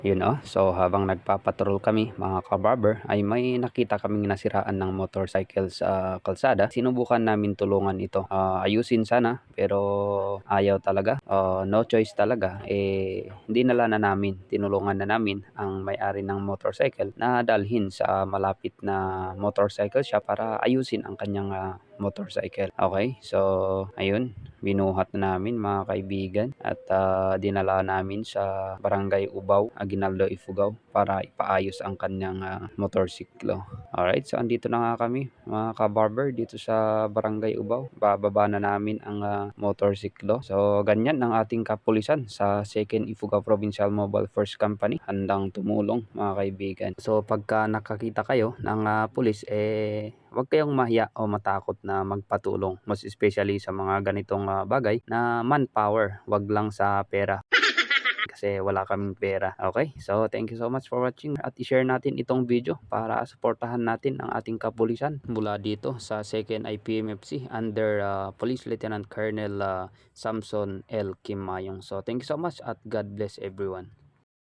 Yun so habang nagpapatrol kami mga kabarber ay may nakita kaming nasiraan ng motorcycle sa kalsada. Sinubukan namin tulungan ito. Ayusin sana pero ayaw talaga. No choice talaga. Hindi na namin. Tinulungan na namin ang may-ari ng motorcycle na dalhin sa malapit na motorcycle shop para ayusin ang kanyang motorcycle. Okay, so ayun, binuhat na namin mga kaibigan at dinala namin sa Barangay Ubaw, Aguinaldo, Ifugao para ipaayos ang kanyang motorsiklo. Alright, so andito na nga kami mga kabarber dito sa Barangay Ubaw. Bababa na namin ang motorsiklo. So ganyan ang ating kapulisan sa 2nd Ifugao Provincial Mobile Force Company. Handang tumulong mga kaibigan. So pagka nakakita kayo ng pulis, huwag kayong mahiya o matakot na magpatulong. Most especially sa mga ganitong bagay na manpower, wag lang sa pera. Kasi wala kaming pera. Okay? So, thank you so much for watching at i-share natin itong video para suportahan natin ang ating kapulisan mula dito sa 2nd IPMFC under Police Lieutenant Colonel Samson L. Kim Mayong. So, thank you so much at God bless everyone.